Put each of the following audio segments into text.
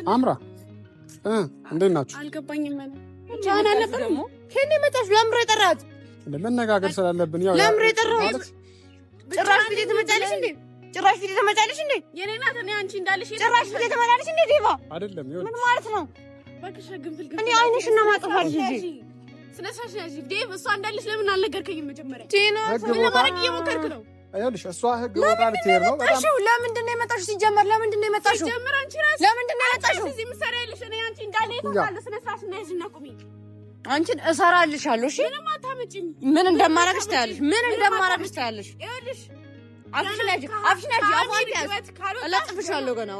አምራ እንዴት ናችሁ? አልገባኝም ማለት ቻና አልነበረም ከኔ መጣሽ ለምሬ ጠራት ለመነጋገር ስላለብን ያው ለምሬ ጠራት ጭራሽ ፊት ተመጣለሽ እንዴ? ጭራሽ ፊት ተመጣለሽ እንዴ? የኔ ናት እኔ አንቺ እንዳልሽ ጭራሽ ፊት ተመጣለሽ እንዴ? ዲባ አይደለም ምን ማለት ነው? በቃሽ ግንፍል እኔ አይንሽና ማጥፋልሽ እንጂ ስለሳሽ ያጂ ዲባ እሷ እንዳልሽ ለምን አልነገርከኝም? መጀመሪያ ቲና ምን ለማድረግ እየሞከርክ ነው? አይልሽ እሷ ህግ ወጣ ልትሄድ ነው። በጣም እሺ ለምንድን ነው የመጣሽው? ሲጀመር ለምንድን ነው የመጣሽው? ሲጀመር አንቺ ራስሽ ለምንድን ነው የመጣሽው? እዚህ ምሰራልሽ እኔ አንቺ እንዳልሽ ታውቃለሽ። ስለሳሽ እና ያጂና ቁሚ አንቺን እሰራልሻለሁ። እሺ ምንም አታመጪኝ። ምን እንደማረግሽ ታያለሽ። ምን እንደማረግሽ ታያለሽ። ይኸውልሽ አፍሽናጂ አፍዋት አላጥፍሻለሁ ገና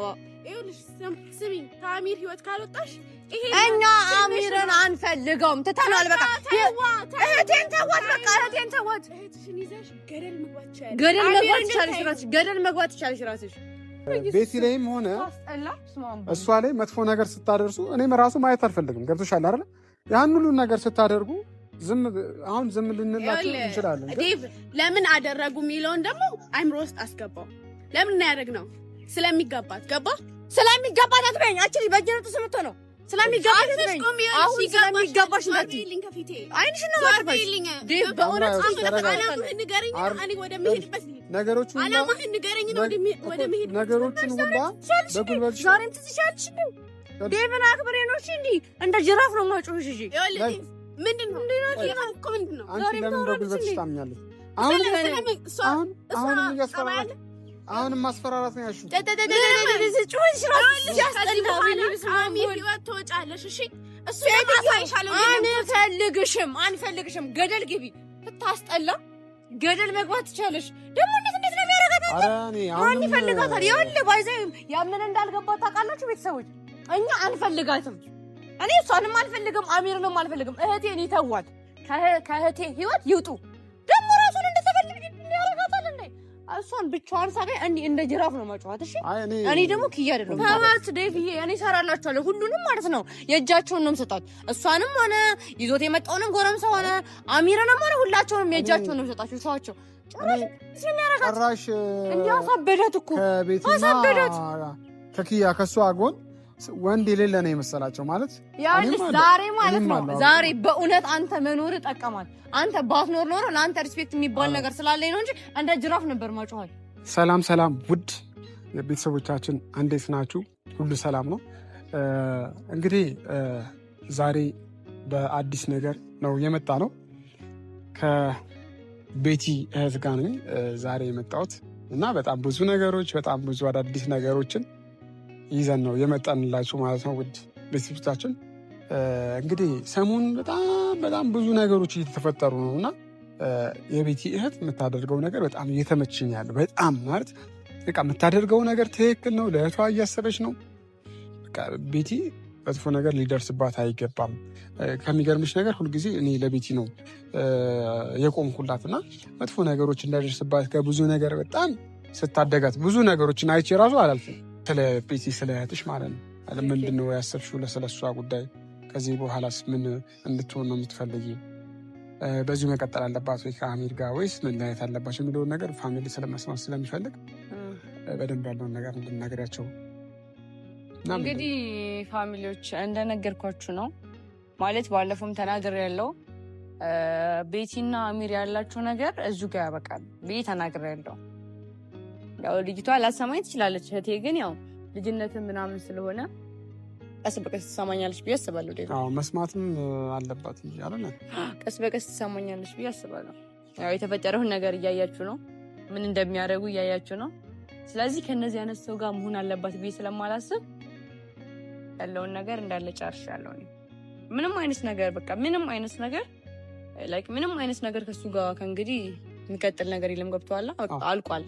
ይኸውልሽ ስሚኝ ከአሚር ህይወት ካልወጣሽ እኛ አሚርን አንፈልገውም። ትተናል በቃ እህቴን ተዋት። በቃ እህቴን ተዋት። እህትሽን ይዘሽ ገደል መግባት ትቻለሽ ራስሽ። ቤቲ ላይም ሆነ እሷ ላይ መጥፎ ነገር ስታደርሱ እኔም ራሱ ማየት አልፈልግም። ገብቶሻል አይደል? ያን ሁሉ ነገር ስታደርጉ ዝም ልንላችሁ እንችላለን። ዴቭ ለምን አደረጉ የሚለውን ደግሞ አይምሮ ውስጥ አስገባው። ለምን ያደረግነው ስለሚገባት ገባ። ስለሚገባት አትበይኝ። አቺ በጀነቱ ስምቶ ነው ስለሚገባት አትበይኝ። አሁን ስለሚገባሽ እንዳት አይንሽ ነው ማርፈሽ ዴቭ በእውነት አላማህን ንገረኝ። እኔ ወደ መሄድበት ነገሮቹ አላማህን ንገረኝ ነው ወደ መሄድ ነገሮቹን ሁላ በጉልበትሽ ዛሬም ትዝሻልሽ ነው ዴቭን አክብሬ ነው እሺ። እንዲህ እንደ ጅራፍ ነው ማጮሽ እሺ። ምንድነው ምንድነው አንቺ ለምን በጉልበትሽ ታምኛለሽ? አሁን ማስፈራራት ነው ያልሽው። አንፈልግሽም። ገደል ግቢ። ታስጠላ። ገደል መግባት ትቻለሽ። ደግሞ እንዴት ነው የሚያረጋጋው? ማን ይፈልጋታል? ይኸውልህ ባይዘይ ያምን እንዳልገባት ታውቃላችሁ ቤተሰቦች። እኛ አንፈልጋትም። እኔ እሷንም አልፈልግም፣ አሚርንም አልፈልግም። እህቴን ይተዋት። ከእህቴ ህይወት ይውጡ። ደግሞ ራሱን እንደተፈልግ ያረጋታል እንዴ? እሷን ብቻዋን ሳገኝ እንደ ጅራፍ ነው ማጫወት። እሺ እኔ ደግሞ ክያ አይደለም ታዋት ዴቪዬ፣ እኔ እሰራላችኋለሁ ሁሉንም ማለት ነው። የእጃቸውን ነው የምሰጣት። እሷንም ሆነ ይዞት የመጣውንም ጎረምሳ ሆነ አሚርንም ሆነ ሁላቸውንም የእጃቸውን ነው የምሰጣቸው። ሰዋቸው ጭራሽ እንዲያሳበዳት እኮ አሳበዳት። ከኪያ ከሷ ጎን ወንድ የሌለ ነው የመሰላቸው ማለት ያልሽ ዛሬ ማለት ነው። ዛሬ በእውነት አንተ መኖር ጠቀማል። አንተ ባትኖር ኖሮ ለአንተ ሪስፔክት የሚባል ነገር ስላለኝ ነው እንጂ እንደ ጅራፍ ነበር ማጮሃል። ሰላም ውድ ቤተሰቦቻችን እንዴት ናችሁ? ሁሉ ሰላም ነው? እንግዲህ ዛሬ በአዲስ ነገር ነው የመጣ ነው። ከቤቲ እህት ጋር ነኝ ዛሬ የመጣሁት እና በጣም ብዙ አዳዲስ ነገሮችን ይዘን ነው የመጣንላችሁ ማለት ነው። ውድ ቤተሰቦቻችን እንግዲህ ሰሞኑን በጣም ብዙ ነገሮች እየተፈጠሩ ነው እና የቤቲ እህት የምታደርገው ነገር በጣም እየተመቸኝ ያለው በጣም ማለት በቃ የምታደርገው ነገር ትክክል ነው። ለእህቷ እያሰበች ነው። በቃ ቤቲ መጥፎ ነገር ሊደርስባት አይገባም። ከሚገርምሽ ነገር ሁልጊዜ እኔ ለቤቲ ነው የቆምኩላት እና መጥፎ ነገሮች እንዳይደርስባት ከብዙ ነገር በጣም ስታደጋት ብዙ ነገሮችን አይቼ ራሱ አላልፍም። ስለ ቤቲ ስለ እህትሽ ማለት ነው። ምንድን ነው ያሰብሽው ስለሷ ጉዳይ? ከዚህ በኋላስ ምን እንድትሆን ነው የምትፈልጊ? በዚሁ መቀጠል አለባት ወይ ከአሚር ጋር ወይስ መለያየት አለባቸው የሚለውን ነገር ፋሚሊ ስለመስማት ስለሚፈልግ በደንብ ያለውን ነገር እንድናገራቸው። እንግዲህ ፋሚሊዎች እንደነገርኳችሁ ነው ማለት ባለፈውም ተናግሬ ያለው ቤቲና አሚር ያላቸው ነገር እዙ ጋር ያበቃል ብዬ ተናግሬ ያለው። ያው ልጅቷ ላሰማኝ ትችላለች። እህቴ ግን ያው ልጅነትን ምናምን ስለሆነ ቀስ በቀስ ትሰማኛለች ብዬ አስባለሁ። አዎ መስማትም አለባት ይያለና ቀስ በቀስ ትሰማኛለች ብዬ አስባለሁ። ያው የተፈጠረውን ነገር እያያችሁ ነው፣ ምን እንደሚያደርጉ እያያችሁ ነው። ስለዚህ ከነዚህ አይነት ሰው ጋር መሆን አለባት ብዬ ስለማላስብ ያለውን ነገር እንዳለ ጨርሻለሁ። ምንም አይነት ነገር በቃ ምንም አይነት ነገር ከሱ ጋር ከእንግዲህ የሚቀጥል ነገር የለም። ገብቶሃል? አልቋል።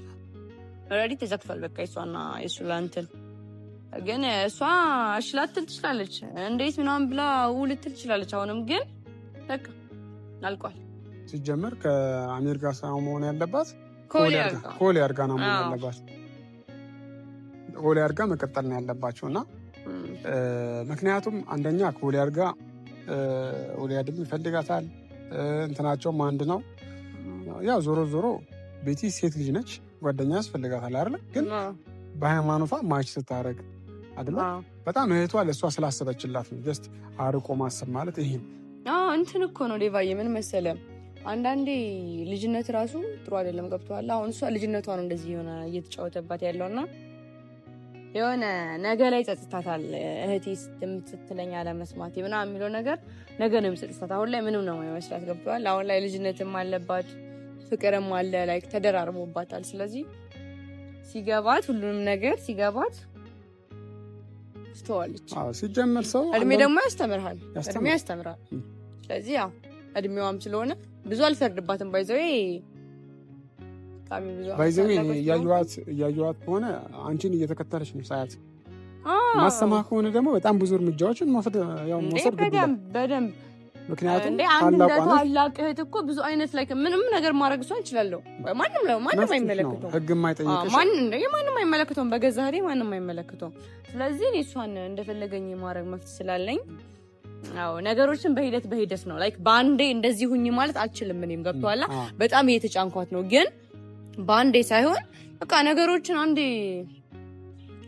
ኦልሬዲ ተዘግቷል። በቃ እሷና የሱ ላንተን ግን እሷ እሺ ላትል ትችላለች፣ እንዴት ምናምን ብላ ልትል ትችላለች። አሁንም ግን በቃ አልቋል። ሲጀመር ከአሚር ጋር ሳይሆን መሆን ያለባት ኮሊያር ጋር ነው መሆን ያለባት። ኮሊያር ጋር መቀጠል ነው ያለባቸው እና ምክንያቱም አንደኛ ኮሊያር ጋር ኦሊያድም ይፈልጋታል። እንትናቸውም አንድ ነው። ያው ዞሮ ቤቲ ሴት ልጅ ነች፣ ጓደኛ ያስፈልጋታል አይደል? ግን በሃይማኖቷ ማች ስታረግ አይደለ? በጣም እህቷ ለእሷ ስላሰበችላት ነው። ጀስት አርቆ ማሰብ ማለት ይሄ እንትን እኮ ነው ዴቫዬ። ምን መሰለህ አንዳንዴ ልጅነት ራሱ ጥሩ አይደለም። ገብቶሃል? አሁን እሷ ልጅነቷ ነው እንደዚህ የሆነ እየተጫወተባት ያለውና የሆነ ነገ ላይ ጸጽታታል። እህቴ ስትለኝ አለመስማቴ ምናምን የሚለው ነገር ነገ ነው የሚጸጽታት። አሁን ላይ ምንም ነው የማይመስላት። ገብቶሃል? አሁን ላይ ልጅነትም አለባት ፍቅርም አለ ላይክ ተደራርቦባታል። ስለዚህ ሲገባት ሁሉንም ነገር ሲገባት ትተዋለች። ሲጀመር ሰው እድሜ ደግሞ ያስተምራል። ስለዚህ ያው እድሜዋም ስለሆነ ብዙ አልፈርድባትም። ባይዘዌ እያየኋት ከሆነ አንቺን እየተከተለች ነው ሳያት። ማሰማ ከሆነ ደግሞ በጣም ብዙ እርምጃዎችን መውሰድ በደንብ ምክንያቱም ታላቅ እህት እኮ ብዙ አይነት ላይ ምንም ነገር ማድረግ እሷ እንችላለሁ። ማንም አይመለከተውም። ህግ የማይጠይቅሽ ማንም አይመለከተውም። በገዛ ህዴ ማንም አይመለከተውም። ስለዚህ እኔ እሷን እንደፈለገኝ የማድረግ መፍት ስላለኝ ነገሮችን በሂደት ነው ላይክ በአንዴ እንደዚህ ሁኝ ማለት አልችልም። እኔም ገብቶሃል በጣም እየተጫንኳት ነው፣ ግን በአንዴ ሳይሆን በቃ ነገሮችን አንዴ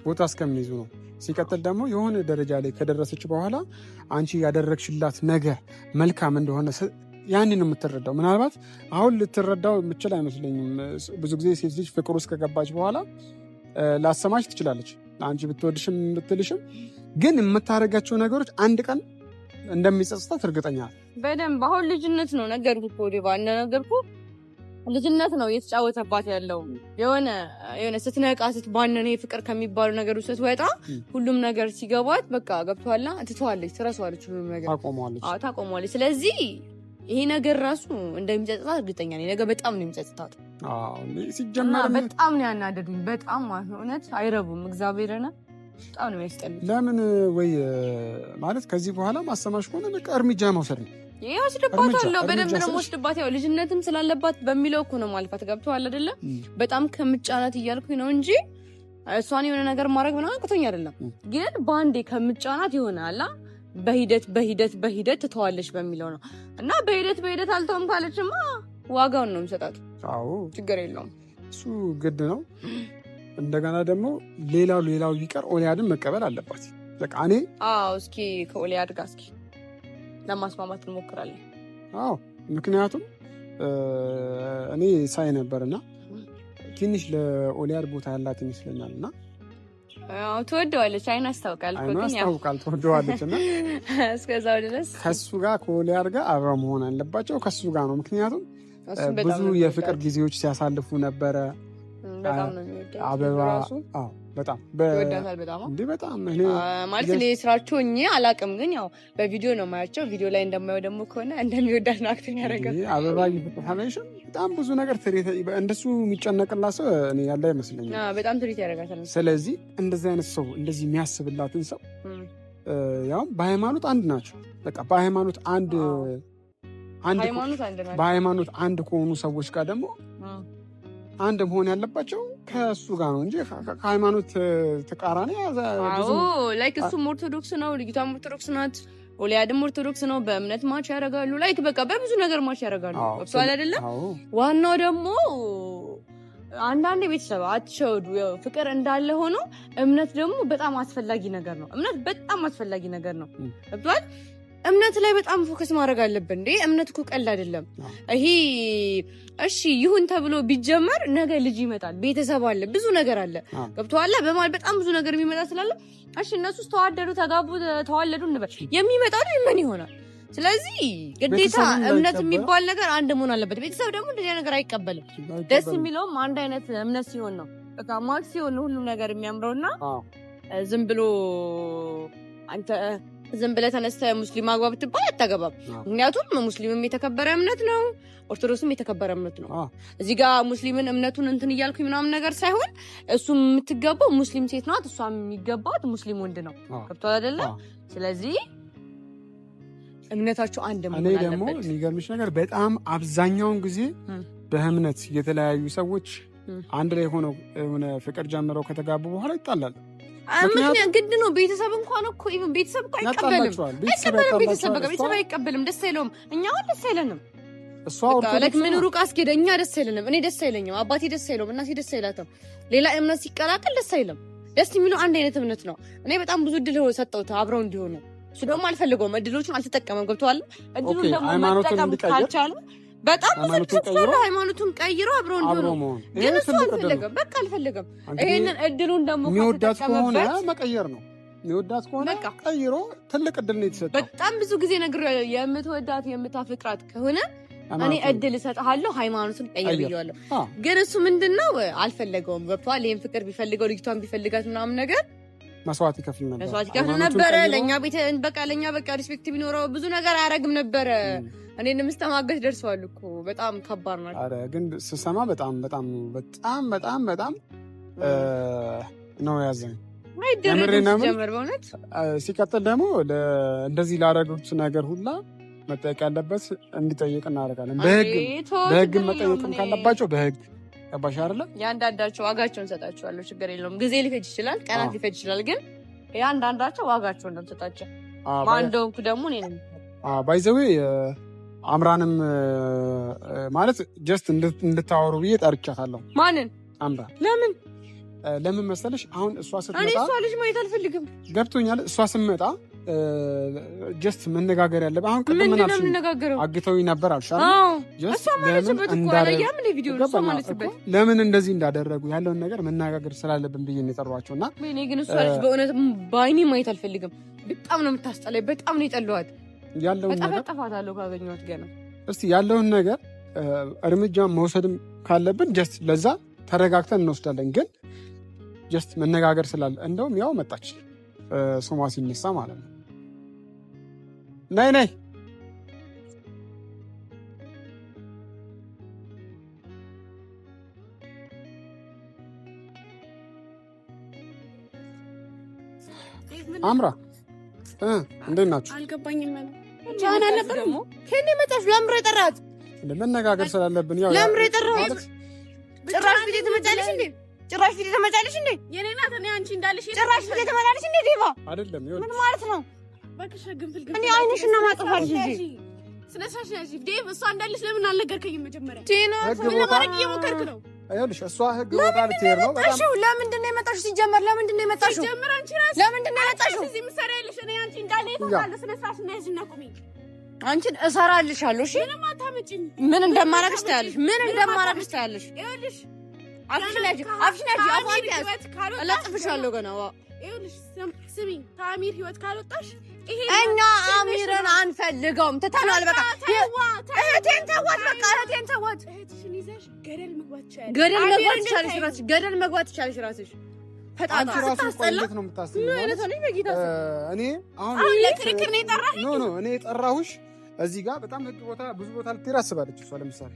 ቦታ እስከሚይዙ ነው። ሲቀጥል ደግሞ የሆነ ደረጃ ላይ ከደረሰች በኋላ አንቺ ያደረግሽላት ነገር መልካም እንደሆነ ያንን ነው የምትረዳው። ምናልባት አሁን ልትረዳው የምችል አይመስለኝም። ብዙ ጊዜ ሴት ልጅ ፍቅር ውስጥ ከገባች በኋላ ላሰማች ትችላለች፣ አንቺ ብትወድሽም ብትልሽም፣ ግን የምታደርጋቸው ነገሮች አንድ ቀን እንደሚጸጽታት እርግጠኛ በደንብ። አሁን ልጅነት ነው ነገርኩህ እኮ ዴቫ፣ እንደነገርኩህ ልጅነት ነው እየተጫወተባት ያለው። የሆነ ስትነቃ ስትባነን ፍቅር ከሚባሉ ነገር ውስጥ ስትወጣ ሁሉም ነገር ሲገባት በቃ ገብቶሃል፣ ትተዋለች፣ ትረሳዋለች፣ ሁሉም ነገር ታቆመዋለች። ስለዚህ ይሄ ነገር ራሱ እንደሚጸጽታት እርግጠኛ ነኝ። ነገ በጣም ነው የሚጸጽታት። ሲጀመር በጣም ነው ያናደዱኝ። በጣም ማለት ነው እውነት አይረቡም። እግዚአብሔርና በጣም ነው የሚያስጠሉት። ለምን ወይ ማለት ከዚህ በኋላ ማሰማሽ ከሆነ በቃ እርምጃ መውሰድ ነው። ወስድባታለሁ፣ በደንብ ነው ወስድባት። ያው ልጅነትም ስላለባት በሚለው እኮ ነው ማልፋት። ገብቶሃል አይደለ? በጣም ከምጫናት እያልኩኝ ነው እንጂ እሷን የሆነ ነገር ማድረግ ምናምን አቅቶኝ አይደለም። ግን በአንዴ ከምጫናት ይሆናል በሂደት ትተዋለች በሚለው ነው። እና በሂደት አልተውም ካለችማ ዋጋውን ነው የምሰጣት። ችግር የለውም፣ እሱ ግድ ነው። እንደገና ደግሞ ሌላው ቢቀር ኦሊያድን መቀበል አለባት። በቃ እኔ እስኪ ከኦሊያድ ጋር እስኪ ለማስማማት እንሞክራለን። ምክንያቱም እኔ ሳይ ነበርና ትንሽ ለኦሊያድ ቦታ ያላት ይመስለኛል እና ትወደዋለች። አይን ያስታውቃል፣ ትወደዋለች። እና እስከዛው ድረስ ከሱ ጋር ከኦሊያድ ጋር አብረው መሆን አለባቸው። ከሱ ጋር ነው፣ ምክንያቱም ብዙ የፍቅር ጊዜዎች ሲያሳልፉ ነበረ። አበባ በጣም ይወዳታል። በጣም ማለት እኔ ስራቸው አላውቅም፣ ግን ያው በቪዲዮ ነው የማያቸው። ቪዲዮ ላይ እንደማየው ደግሞ ከሆነ እንደሚወዳት ነው አክቲንግ ያደረገው። አበባ በጣም ብዙ ነገር እንደሱ የሚጨነቅላት ሰው እኔ ያለ አይመስለኝም። በጣም ትሪት ያደርጋታል። ስለዚህ እንደዚህ አይነት ሰው እንደዚህ የሚያስብላትን ሰው ያው በሃይማኖት አንድ ናቸው። በቃ በሃይማኖት አንድ ከሆኑ ሰዎች ጋር ደግሞ አንድ መሆን ያለባቸው ከእሱ ጋር ነው እንጂ ከሃይማኖት ተቃራኒ ላይክ እሱም ኦርቶዶክስ ነው፣ ልጅቷም ኦርቶዶክስ ናት፣ ኦሊያድም ኦርቶዶክስ ነው። በእምነት ማች ያደርጋሉ። ላይክ በቃ በብዙ ነገር ማች ያደርጋሉ። ወጥቷል አይደለም? ዋናው ደግሞ አንዳንዴ ቤተሰብ አትሸወዱ። ፍቅር እንዳለ ሆኖ እምነት ደግሞ በጣም አስፈላጊ ነገር ነው። እምነት በጣም አስፈላጊ ነገር ነው። ወጥቷል። እምነት ላይ በጣም ፎከስ ማድረግ አለብን። እንዴ እምነት እኮ ቀልድ አይደለም። ይሄ እሺ ይሁን ተብሎ ቢጀመር ነገ ልጅ ይመጣል፣ ቤተሰብ አለ፣ ብዙ ነገር አለ። ገብቶሃል? በማል በጣም ብዙ ነገር የሚመጣ ስላለ እሺ እነሱስ ተዋደዱ፣ ተጋቡ፣ ተዋለዱ እንበል፣ የሚመጣው ምን ይሆናል? ስለዚህ ግዴታ እምነት የሚባል ነገር አንድ መሆን አለበት። ቤተሰብ ደግሞ እንደዚህ ነገር አይቀበልም። ደስ የሚለውም አንድ አይነት እምነት ሲሆን ነው። በቃ ማክስ ሲሆን ሁሉም ነገር የሚያምረውና ዝም ብሎ አንተ ዝም ብለህ ተነስተህ ሙስሊም አግባ ብትባል አታገባም። ምክንያቱም ሙስሊምም የተከበረ እምነት ነው፣ ኦርቶዶክስም የተከበረ እምነት ነው። እዚህ ጋር ሙስሊምን እምነቱን እንትን እያልኩኝ ምናምን ነገር ሳይሆን እሱም የምትገባው ሙስሊም ሴት ናት፣ እሷም የሚገባት ሙስሊም ወንድ ነው። ገብቶሃል አይደለ? ስለዚህ እምነታቸው አንድ መሆን አለበት። እኔ ደግሞ የሚገርምሽ ነገር በጣም አብዛኛውን ጊዜ በእምነት የተለያዩ ሰዎች አንድ ላይ ሆነው የሆነ ፍቅር ጀምረው ከተጋቡ በኋላ ይጣላሉ። ምክንያት ግድ ነው። ቤተሰብ እንኳን እኮ ቤተሰብ እኮ አይቀበልም። ቤተሰብ አይቀበልም። ደስ አይለውም። እኛ ደስ አይለንም። ምን ሩቅ አስኬደ። እኛ ደስ አይለንም። እኔ ደስ አይለኝም። አባቴ ደስ አይለውም። እናቴ ደስ አይላትም። ሌላ እምነት ሲቀላቀል ደስ አይለም። ደስ የሚለው አንድ አይነት እምነት ነው። እኔ በጣም ብዙ እድል ሰጠሁት አብረው እንዲሆኑ። እሱ ደግሞ አልፈልገውም፣ እድሎቹን አልተጠቀመም። ገብቶሃል? እድሉን ደግሞ መጠቀም ካልቻሉ በጣም ብዙ ሃይማኖቱን ቀይሮ አብረው እንዲሆኑ ግን እሱ አልፈለገም። በቃ አልፈለገም። ይሄንን እድሉን ደግሞ የሚወዳት ከሆነ መቀየር ነው። የሚወዳት ከሆነ ቀይሮ ትልቅ እድል ነው የተሰጠው። በጣም ብዙ ጊዜ ነግሬዋለሁ። የምትወዳት የምታፈቅራት ከሆነ እኔ እድል እሰጥሃለሁ፣ ሃይማኖቱን ቀይር ብዬዋለሁ። ግን እሱ ምንድነው አልፈለገውም። ገብቶሃል? ይሄን ፍቅር ቢፈልገው ልጅቷን ቢፈልጋት ምናምን ነገር መስዋዕት ይከፍል ነበር። ለእኛ በቃ ሪስፔክት ቢኖረው ብዙ ነገር አያረግም ነበረ። እኔንም ስተማገት ደርሰዋል እኮ በጣም ከባድ ነው። አረ ግን ስሰማ በጣም በጣም በጣም በጣም በጣም ነው ያዘኝ። በእውነት ሲቀጥል ደግሞ እንደዚህ ላደረጉት ነገር ሁላ መጠየቅ ያለበት እንዲጠይቅ እናደርጋለን። በህግ መጠየቅም ካለባቸው በህግ ገባሽ አይደለ? የአንዳንዳቸው ዋጋቸውን ሰጣቸዋለሁ። ችግር የለውም። ጊዜ ሊፈጅ ይችላል፣ ቀናት ሊፈጅ ይችላል። ግን የአንዳንዳቸው ዋጋቸውን ነው ሰጣቸው። ማንደውኩ ደግሞ እኔ ነኝ ባይዘዌ አምራንም ማለት ጀስት እንድታወሩ ብዬ ጠርቻታለሁ። ማንን? አምራ። ለምን መሰለሽ? አሁን እሷ ስትመጣ እኔ እሷ ልጅ ማየት አልፈልግም። ገብቶኛል። እሷ ስትመጣ ጀስት መነጋገር ያለብህ አሁን ቅድም ምን አልሽኝ? አግተውኝ ነበር አልሻል። ለምን እንደዚህ እንዳደረጉ ያለውን ነገር መነጋገር ስላለብን ብዬ ነው የጠሯቸው። እና እኔ ግን እሷ ልጅ በእውነት በአይኔ ማየት አልፈልግም። በጣም ነው የምታስጠላኝ። በጣም ነው የጠላኋት። ያለውን ነገር ጠፋታለሁ ካገኘኋት ገና። እስቲ ያለውን ነገር እርምጃ መውሰድም ካለብን ጀስት ለዛ ተረጋግተን እንወስዳለን። ግን ጀስት መነጋገር ስላለ እንደውም ያው መጣች ስሟ ሲነሳ ማለት ነው። ነይ ነይ አምራ እንዴት ናችሁ? አልገባኝም። ቻና ነበር ደግሞ ከኔ መጣሽ። ለምሬ ጠራት መነጋገር ስላለብን ያው ለምሬ ጠራት። ጭራሽ ፊት ትመጣለሽ እንዴ? ጭራሽ ፊት ትመጣለሽ እንዴ? የኔ ናት። እኔ አንቺ እንዳልሽ ጭራሽ ፊት ትመጣለሽ እንዴ? ዲባ አይደለም። ምን ማለት ነው? በቃሽ ግንፍል እኔ አይንሽ እና ማጥፋት እንጂ ስለሳሽ ያጂ ዲብ እሷ እንዳልሽ ለምን አልነገርከኝም? መጀመሪያ ቴና ምን ማድረግ እየሞከርክ ነው? አይልሽ እሷ ህግ ወጣ ልትሄድ ነው። በጣም ለምንድን ነው የመጣሽው? ሲጀመር ለምንድን ነው የመጣሽው? ሲጀመር አንቺ ራስሽ ለምንድን ነው የመጣሽው? እዚህ ምሰራልሽ እኔ አንቺ እንዳልሽ ተባለ። ስለሳሽ እና ያጂና ቁሚ። አንቺን እሰራልሻለሁ። እሺ ምንም አታመጪኝ። ምን እንደማረግሽ ታያለሽ። ምን እንደማረግሽ ታያለሽ። ይኸውልሽ አፍሽናጂ አፋንቲያስ አላጥፍሻለሁ ገና ይኸውልሽ ስሚኝ፣ ከአሚር ህይወት ካልወጣሽ እኛ አሚርን አንፈልገውም። ትተናል። በቃ እህቴን ተዋት። በቃ እህቴን ተዋት። እህትሽን ይዘሽ ገደል መግባት ትችያለሽ። ገደል መግባት ትችያለሽ ራስሽ። ፈጣጣ ስታስጠላ ነው የምታስበው። ምን አይነት ነው በጌታ እኔ አሁን ለክርክር ነው የጠራሽ? ኖ እኔ የጠራሁሽ እዚህ ጋር በጣም ህግ ቦታ ብዙ ቦታ ልትሄድ አስባለች። እሷ ለምሳሌ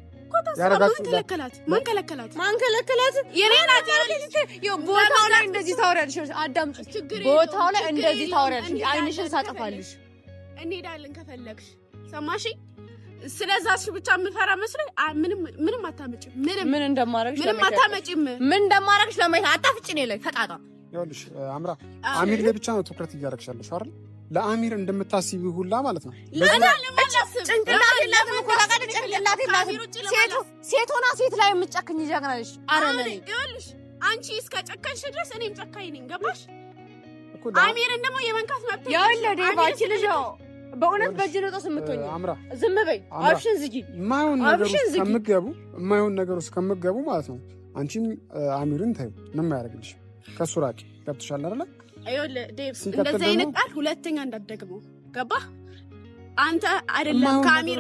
ማንከለከላት የኔ ናት። ቦታው ላይ እንደዚህ ታወሪያለሽ። አዳምጪ። ቦታው ላይ እንደዚህ ታወሪያለሽ። አይንሽን ሳጠፋልሽ እንሄዳለን ከፈለግሽ። ሰማሽኝ? ስለዛሽ ብቻ የምፈራ መስሎኝ ምንም አታመጭም። ምን እንደማረግሽ ለማየት አታፍጭ። እኔ ላይ ፈጣጣ ይኸውልሽ አምራ አሚር ላይ ብቻ ነው ትኩረት እያደረግሻለሽ አይደል? ለአሚር እንደምታስቢ ሁላ ማለት ነው። ሴት ሆና ሴት ላይ የምትጨክኝ ጀግና ነሽ። አረመኔ ይኸውልሽ አንቺ እስከ ጨከንሽ ድረስ እኔም ጨካኝ ነኝ። ገባሽ? አሚርን ደግሞ የመንካት መብት ያለ ባንቺ ልጅ በእውነት በእጅ ነው ጦስ የምትሆኝ። አምራ ዝም በይ። አብሽን ዝጊ። የማይሆን ነገር ውስጥ ከምትገቡ ማለት ነው። አንቺም አሚርን ታዩ ምንም ያደርግልሽ። ከሱ ራቂ። ገብቶሻል አይደለ? ይኸውልህ ዴቭ እንደዚህ አይነት ቃል ሁለተኛ እንዳትደግመው። ገባህ? አንተ አይደለም ከአሚር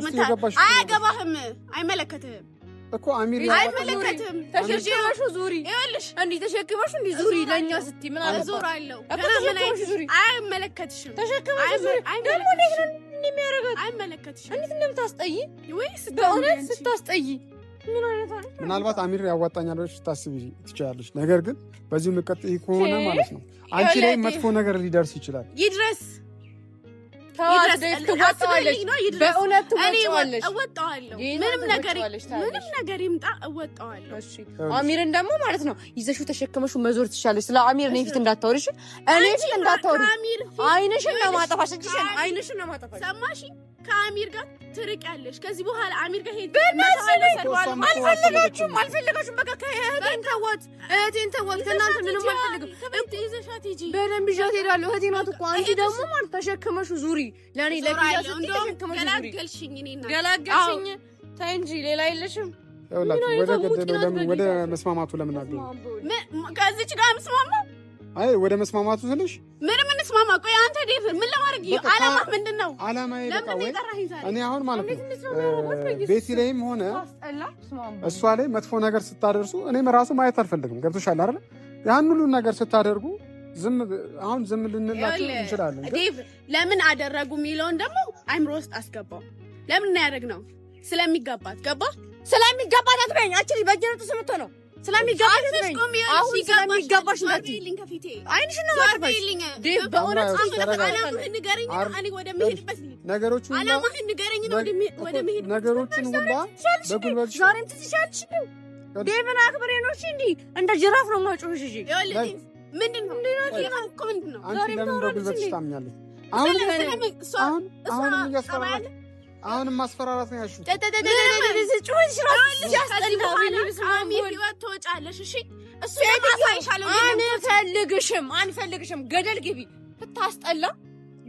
አያገባህም፣ አይመለከትህም እኮ አሚር አይመለከትም። ተሸክመሹ ዙሪ። ይኸውልሽ እንዲህ ተሸክመሹ እንዲህ ዙሪ። ለእኛ ስትይ ምን አለ ዙር አለው። አይመለከትሽም። ተሸክመሹ ዙሪ። ደግሞ እንዴት ነው የሚያደርጋት? አይመለከትሽም። እንዴት እንደምታስጠይ ወይስ በእውነት ስታስጠይ ምን አይነት አለ? ምናልባት አሚር ያዋጣኛል ብለሽ ታስቢ ትችላለሽ። ነገር ግን በዚሁ መቀጠል ከሆነ ማለት ነው አንቺ ላይ መጥፎ ነገር ሊደርስ ይችላል። ይድረስ ትወጣዋለሽ። በእውነት ትወጣዋለሽ። እወጣዋለሁ። ምንም ነገር ይምጣ እወጣዋለሁ። እሺ አሚርን ደግሞ ማለት ነው ይዘሽው ተሸክመሽው መዞር ትችላለሽ። ስለ አሚር እኔ ፊት እንዳታወሪሽ፣ እኔ ፊት እንዳታወሪ። አይንሽን ነው ማጠፋሽ። አይንሽን ነው ማጠፋሽ። ሰማሽ? ከአሚር ጋር ትርቂያለሽ። ከዚህ በኋላ አሚር ጋር ሄድ። አልፈልጋችሁም። በቃ እህቴን ተዋት። ከእናንተ ምንም አልፈልግም። በደንብ ይዣት እሄዳለሁ። እህቴ ናት እኮ አንቺ ደግሞ ማለት ተሸክመሽ ዙሪ። ለኔ ለኪያ ስትይ ተሸክመሽ ዙሪ። ገላገልሽኝ። ተይ እንጂ ሌላ የለሽም። ወደ መስማማቱ ለምን አገኘ? ከዚች ጋር መስማማ? አይ ወደ መስማማቱ ስልሽ ምን መስማማ? ቆይ አንተ ዴቭ ምን ለማድረግ አላማ ምንድነው? አላማዬ በቃ ወይ እኔ አሁን ማለት ነው ቤቲ ላይም ሆነ እሷ ላይ መጥፎ ነገር ስታደርሱ እኔም ራሱ ማየት አልፈልግም። ገብቶሻል አይደል? ያን ሁሉ ነገር ስታደርጉ ዝም ልንላችሁ እንችላለን። ዴቭ ለምን አደረጉ የሚለውን ደግሞ አይምሮ ውስጥ አስገባው። ለምን ነው ያደረግነው? ስለሚገባት ገባ? ስለሚገባት አትበይኝ። አክቹሊ በጀነቱ ስምቶ ነው ስለሚገባሽ ነኝ። አሁን ስለሚገባሽ ነኝ። አይንሽ ነው ማጥፋሽ ዴቭ። በእውነት አላማህን ንገረኝ። እኔ ወደ መሄድበት ነገሮቹ አላማህን ንገረኝ ነው ወደ መሄድበት ነገሮቹን ሁላ በጉልበት ዛሬም ትዝሻልሽ ዴቭን አክብሬ ነው። እሺ እንዴ እንደ ጅራፍ ነው ማጮሽ። እሺ ምንድነው ምንድነው? አንቺ ለምን በጉልበት ታምኛለሽ? አሁን ማስፈራራት ነው ያልሽው። አንፈልግሽም። ገደል ግቢ። ብታስጠላ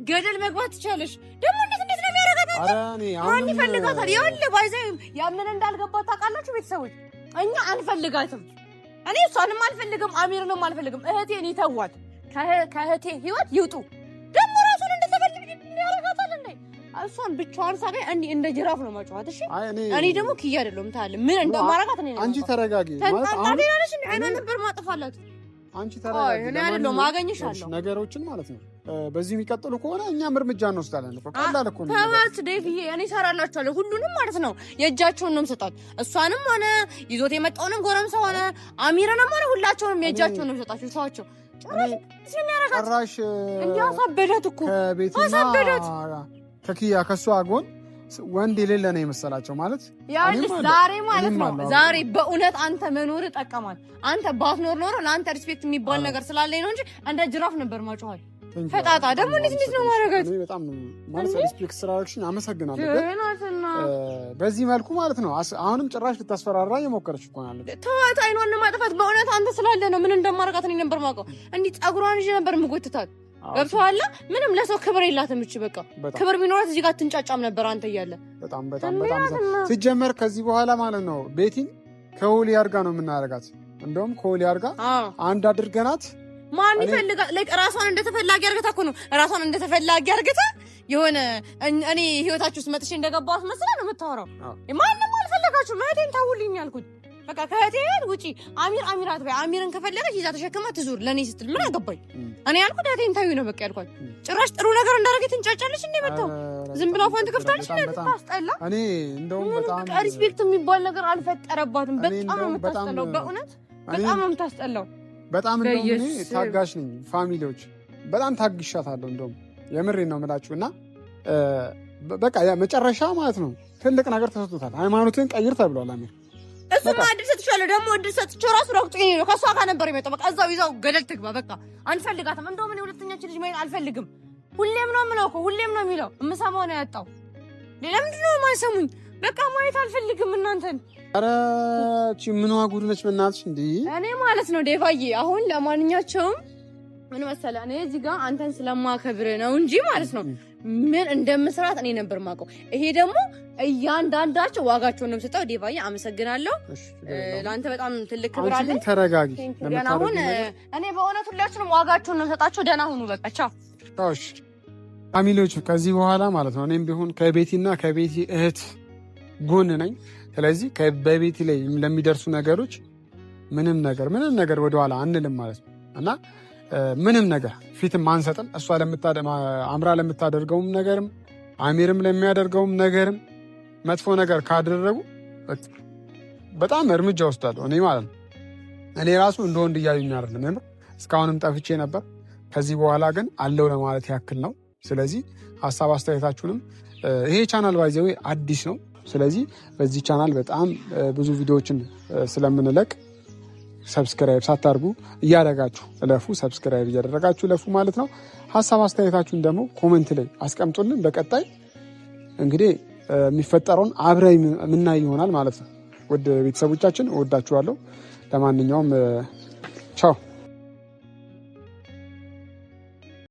ገደል መግባት ትቻለሽ። ደግሞ እንዴት ነው የሚያረጋጋው? ማን ይፈልጋታል? ይኸውልህ ባይዘይ ያምን እንዳልገባት ታውቃላችሁ ቤተሰቦች። እኛ አንፈልጋትም። እኔ እሷንም አልፈልግም፣ አሚርንም አልፈልግም። እህቴን ይተዋት፣ ከእህቴ ህይወት ይውጡ። ደግሞ ራሱን እንደተፈልግ ያረጋታል እንዴ? እሷን ብቻዋን ሳገኝ እንደ ጅራፍ ነው ማጫወት። እሺ እኔ ደግሞ ኪያ አይደለም ታለ ምን እንደማረጋት እኔ አንቺ ተረጋጊ ማለት አሁን አይና ነበር ማጥፋላት። አንቺ ተረጋጊ። እኔ አይደለም ማገኝሻለሁ ነገሮችን ማለት ነው። በዚህ የሚቀጥሉ ከሆነ እኛም እርምጃ እንወስዳለን እኮ። ቀላል እኮ ነው። ተዋት ዴቪዬ፣ እኔ እሰራላችኋለሁ ሁሉንም ማለት ነው። የእጃቸውን ነው የምሰጣት። እሷንም ሆነ ይዞት የመጣውንም ጎረምሳ ሆነ አሚርንም ሆነ ሁላቸውንም የእጃቸውን ነው የምሰጣቸው። ሰዋቸው ጭራሽ እንዲያሳበዳት እኮ አሳበዳት። ከኪያ ከሷ ጎን ወንድ የሌለ ነው የመሰላቸው ማለት ያልስ ዛሬ ማለት ነው። ዛሬ በእውነት አንተ መኖር ጠቀማል። አንተ ባትኖር ኖሮ ለአንተ ሪስፔክት የሚባል ነገር ስላለኝ ነው እንጂ እንደ ጅራፍ ነበር ማጫወት። ፈጣጣ ደግሞ እንዴት ነው ማረጋት? እኔ በጣም ማለት ሪስፔክት ስላደረግሽኝ አመሰግናለሁ። በዚህ መልኩ ማለት ነው አሁንም ጭራሽ ልታስፈራራ እየሞከረች እኮ ነው። ተዋት፣ አይኗን ማጥፋት በእውነት አንተ ስላለ ነው። ምን እንደማረጋት እኔ ነበር ማውቀው። እንዲህ ጸጉሯን ይዤ ነበር የምጎትታት። ገብቶሃል? ምንም ለሰው ክብር የላትም እቺ። በቃ ክብር ቢኖራት እዚህ ጋር ትንጫጫም ነበር አንተ እያለ። በጣም ሲጀመር ከዚህ በኋላ ማለት ነው ቤቲን ከሆሊያር ጋር ነው የምናረጋት። እንደውም ከሆሊያር ጋር አንድ አድርገናት ማን ይፈልጋል? ላይክ ራሷን እንደተፈላጊ አርገታ እኮ ነው። ራሷን እንደተፈላጊ አርገታ የሆነ እኔ ህይወታችሁ ውስጥ መጥቼ እንደገባሁት መስላ ነው የምታወራው። ማንንም አልፈለጋችሁም። እህቴን ተውልኝ አልኩት። በቃ ከእህቴ ውጪ አሚራት በይ። አሚርን ከፈለገች ይዛ ተሸክማ ትዙር። ለእኔ ስትል ምን አገባኝ? እኔ ያልኩት እህቴን ታዩ ነው በቃ ያልኳት። ጭራሽ ጥሩ ነገር እንዳደረገች ትንጫጫለች። እንደ መጣው ዝም ብላ ፎን ትከፍታለች። ታስጠላ። እኔ እንደውም በጣም ሪስፔክት የሚባል ነገር አልፈጠረባትም። በጣም ነው የምታስጠላው። በእውነት በጣም ነው የምታስጠላው። በጣም እንደውም እኔ ታጋሽ ነኝ። ፋሚሊዎች በጣም ታግሻታለሁ። እንደውም የምሬን ነው የምላችሁ። እና በቃ መጨረሻ ማለት ነው ትልቅ ነገር ተሰጥቶታል። ሃይማኖትን ቀይር ተብሏል። አሜን። እሱማ እድል ሰጥቻለሁ። ደግሞ እድል ሰጥቼው ራሱ ረግጦኝ ነው። ከእሷ ጋር ነበር የመጣው። በቃ እዛው ይዛው ገደል ትግባ። በቃ አንፈልጋትም። እንደውም እኔ ሁለተኛችን ልጅ ማየት አልፈልግም። ሁሌም ነው የምለው እኮ ሁሌም ነው የሚለው። የምሰማው ነው ያጣው። ሌላ ምንድን ነው የማይሰሙኝ? በቃ ማየት አልፈልግም እናንተን። ኧረ እቺ ምን ዋጉድ ነች በእናትሽ እንዴ! እኔ ማለት ነው ዴቫዬ፣ አሁን ለማንኛቸውም ምን መሰለህ፣ እኔ እዚህ ጋር አንተን ስለማከብር ነው እንጂ ማለት ነው ምን እንደምስራት እኔ ነበር ማውቀው። ይሄ ደግሞ እያንዳንዳቸው ዋጋቸውን ነው የምሰጠው። ዴቫዬ አመሰግናለሁ። ለአንተ በጣም ትልቅ ክብር አለ። ተረጋጊ። አሁን እኔ በእውነት ሁላችንም ዋጋቸውን ነው የምሰጣቸው። ደህና ሁኑ። በቃ ቻው። እሺ ፋሚሊዎቹ፣ ከዚህ በኋላ ማለት ነው እኔም ቢሆን ከቤቲና ከቤቲ እህት ጎን ነኝ። ስለዚህ በቤቲ ላይ ለሚደርሱ ነገሮች ምንም ነገር ወደኋላ አንልም ማለት ነው እና ምንም ነገር ፊትም አንሰጥም። እሷ አምራ ለምታደርገውም ነገርም አሚርም ለሚያደርገውም ነገርም መጥፎ ነገር ካደረጉ በጣም እርምጃ ወስዳለሁ እኔ ማለት ነው። እኔ ራሱ እንደ ወንድ እያዩኝ አይደለም። እስካሁንም ጠፍቼ ነበር። ከዚህ በኋላ ግን አለው ለማለት ያክል ነው። ስለዚህ ሀሳብ አስተያየታችሁንም ይሄ ቻናል ባይዘዌ አዲስ ነው። ስለዚህ በዚህ ቻናል በጣም ብዙ ቪዲዮዎችን ስለምንለቅ ሰብስክራይብ ሳታርጉ እያደረጋችሁ እለፉ። ሰብስክራይብ እያደረጋችሁ እለፉ ማለት ነው። ሀሳብ አስተያየታችሁን ደግሞ ኮመንት ላይ አስቀምጡልን። በቀጣይ እንግዲህ የሚፈጠረውን አብረን የምናይ ይሆናል ማለት ነው። ውድ ቤተሰቦቻችን እወዳችኋለሁ። ለማንኛውም ቻው።